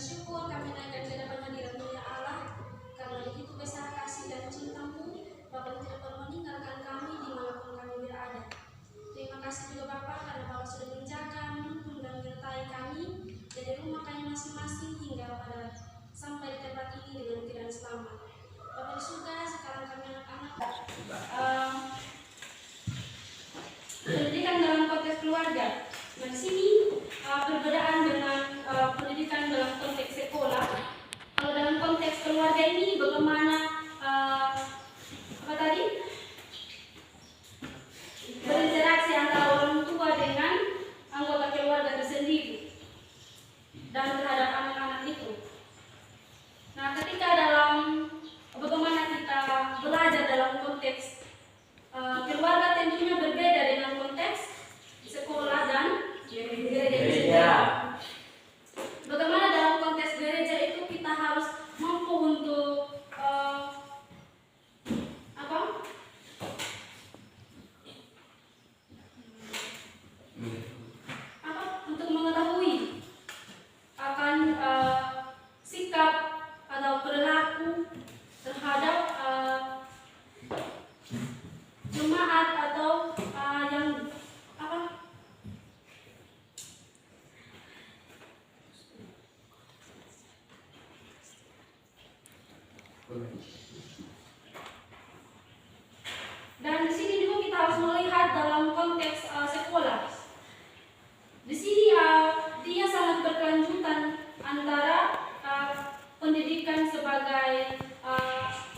syukur kami naikkan ke depan hadirat mulia Allah, karena begitu besar kasih dan cinta-Mu, Bapa yang tidak pernah meninggalkan kami dimanapun kami berada. Terima kasih juga Bapa karena Bapa sudah menjaga, menuntun dan menyertai kami dari rumah kami masing-masing hingga pada sampai di tempat ini dengan tidak selamat. Bapa di surga, sekarang kami anak-anak pendidikan dalam konteks keluarga. Nah, di sini perbedaan dengan pendidikan dalam konteks sekolah. Kalau dalam konteks keluarga ini bagaimana berinteraksi antara orang tua dengan anggota keluarga tersendiri dan terhadap anak-anak itu. Nah, ketika dalam bagaimana kita belajar dalam konteks keluarga tentunya berbeda dengan konteks sekolah dan gereja. Bagaimana dalam konteks gereja itu kita harus mampu untuk untuk mengetahui akan sikap atau perilaku terhadap jemaat atau yang dan di sini juga kita harus melihat dalam konteks sekolah. Di sini dia sangat berkelanjutan antara pendidikan sebagai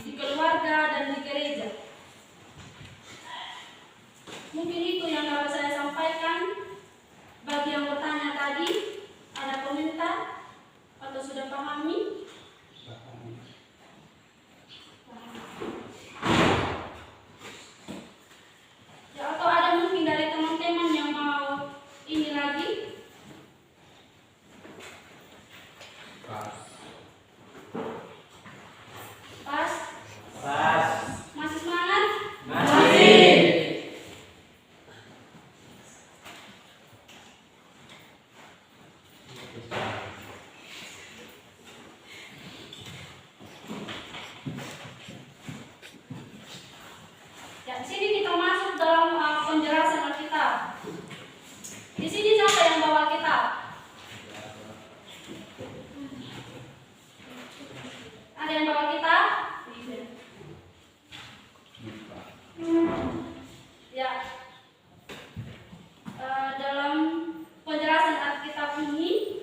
di keluarga dan di gereja. Mungkin itu yang dapat saya sampaikan. Bagi yang bertanya tadi, ada komentar atau sudah pahami? Ya, atau ada mungkin dari teman-teman yang mau ini lagi? Pas? Masih semangat? Masih. Ya, di sini kita masuk dalam penjelasan Alkitab. Di sini siapa yang bawa Alkitab? Ada yang bawa Alkitab? Ya. Dalam penjelasan Alkitab ini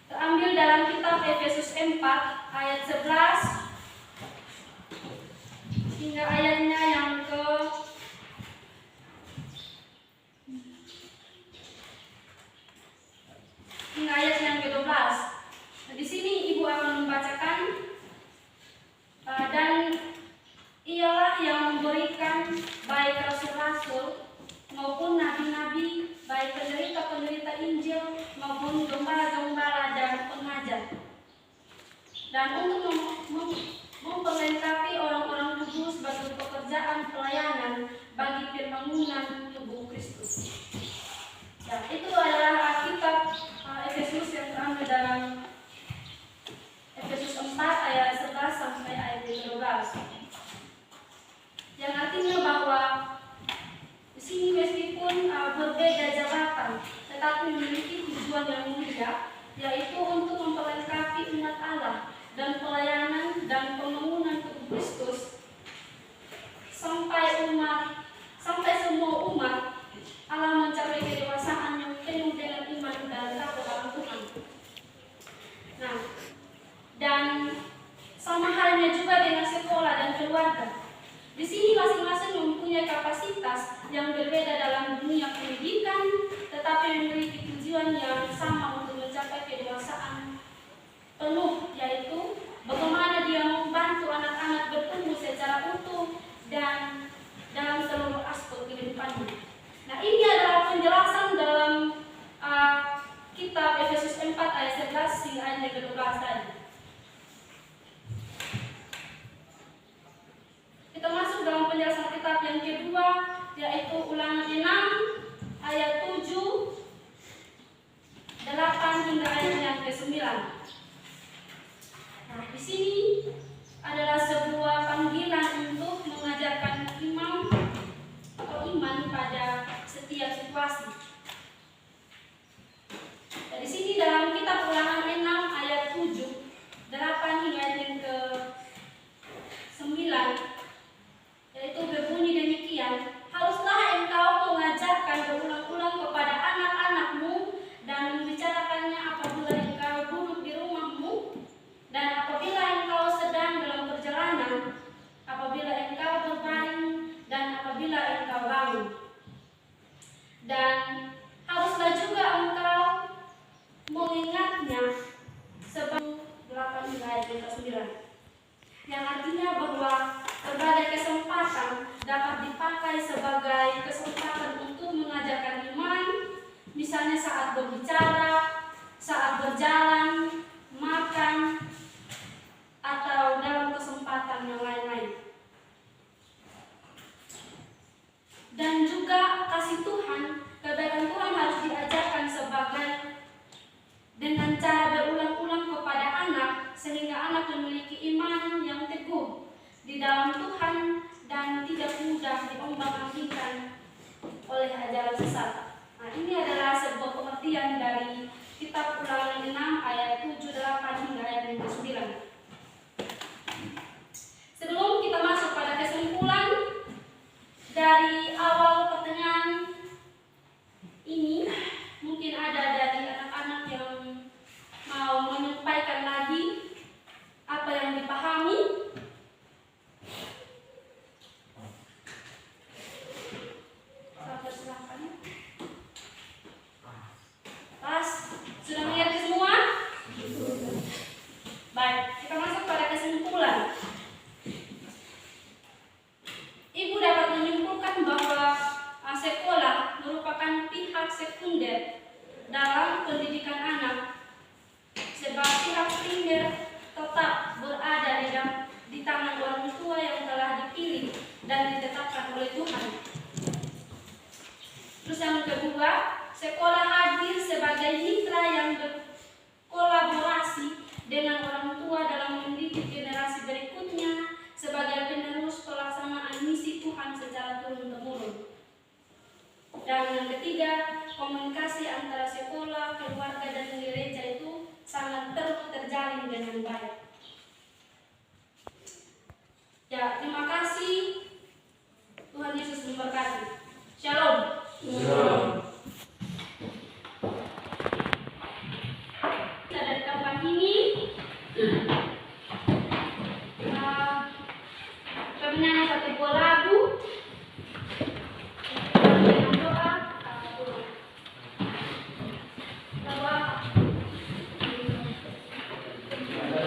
terambil dalam kitab Efesus 4 ayat 11 hingga ayatnya yang ke-12. Nah, di sini Ibu akan membacakan dan ialah yang memberikan baik rasul-rasul maupun nabi-nabi, baik penderita-penderita Injil maupun gembala-gembala dan pengajar, dan untuk memperlengkapi orang-orang kudus bagi pekerjaan pelayanan bagi pembangunan tubuh Kristus. Ya, itu adalah kitab Efesus yang terambil dalam Efesus 4 ayat 11 sampai ayat 12. Yang artinya bahwa di sini meskipun berbeda jabatan, tetapi memiliki tujuan yang mulia, yaitu untuk memperlengkapi umat Allah dan pelayanan dan pembangunan tubuh Kristus sampai semua umat Allah mencapai kedewasaan yang penuh dengan iman dan takut akan Tuhan. Nah, dan sama halnya juga dengan sekolah dan keluarga. Di sini masing-masing mempunyai kapasitas yang berbeda dalam dunia pendidikan, tetapi memiliki tujuan yang sama untuk mencapai kedewasaan penuh, yaitu bagaimana dia membantu anak-anak bertumbuh secara utuh dan dalam seluruh aspek kehidupannya. Nah, ini adalah penjelasan dalam kitab Efesus 4 ayat 11 hingga ayat 12 tadi. Kita masuk dalam penjelasan kitab yang kedua, yaitu Ulangan 6 ayat 7, 8 hingga ayat yang ke-9. saat berbicara, saat berjalan, makan, atau dalam kesempatan yang lain-lain. Dan juga kasih Tuhan, kebaikan Tuhan harus diajarkan sebagai dengan cara berulang-ulang kepada anak, sehingga anak memiliki iman yang teguh di dalam Tuhan dan tidak mudah diombang-ambingkan oleh ajaran sesat. Nah, ini adalah sebuah pengertian dari kitab Ulangan 6 ayat 7, 8 hingga ayat 9. Sebelum kita masuk pada kesimpulan dari awal pertanyaan ini, mungkin ada dari anak-anak yang mau menyampaikan lagi apa yang dipahami. Silahkan. Pas, sudah mengerti semua? Baik, kita masuk pada kesimpulan. Ibu dapat menyimpulkan bahwa sekolah merupakan pihak sekunder dalam pendidikan anak, sebab pihak primer tetap berada di tangan orang tua yang telah dipilih dan ditetapkan oleh Tuhan. Terus yang kedua, sekolah hadir sebagai mitra yang berkolaborasi dengan orang tua dalam mendidik generasi berikutnya sebagai penerus pelaksanaan misi Tuhan secara turun-temurun. Dan yang ketiga, komunikasi antara sekolah, keluarga, dan gereja itu sangat terjalin dengan baik. Ya, terima kasih. Tuhan Yesus memberkati. Shalom. Dari tempat ini, kami nyanyi satu buah lagu dengan doa. Lagu apa?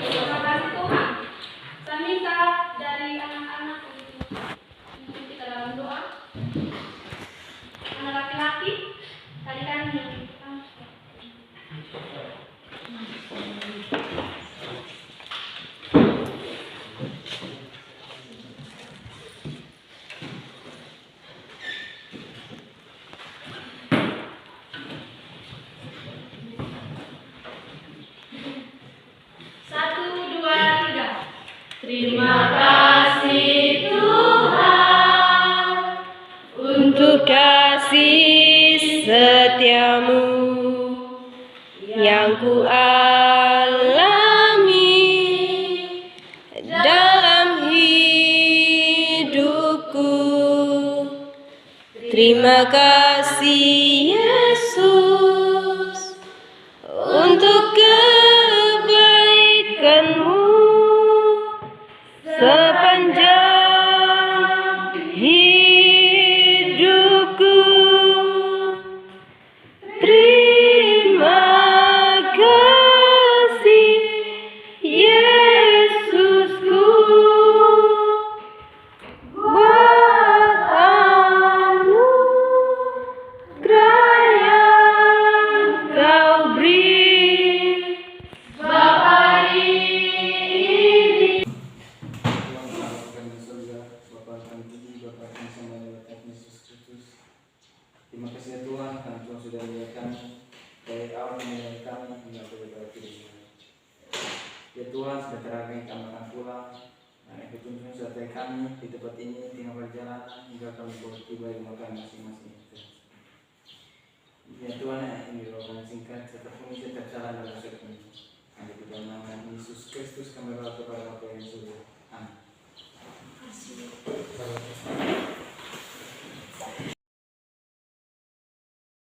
Terima kasih Tuhan. Saya minta dari anak-anak untuk kita dalam doa. Anak laki-laki, tadi kan terima kasih Tuhan untuk kasih setiamu yang ku alami dalam hidupku. Terima kasih Yesus untuk kebaikanmu sepanjang hidupku. Terima kasih Yesusku buat anugerah yang Kau beri Bapa ini. Terima kasih ya Tuhan, karena Tuhan sudah melihat kami dari awal menilai kami hingga kepada kini. Ya Tuhan, sudah terakhir kami akan pulang. Nah, yang ketujuh sertai kami di tempat ini tinggal perjalanan hingga kami boleh tiba di makan masing-masing. Ya Tuhan, ini doa singkat serta pengisi tercela dalam dosa kami.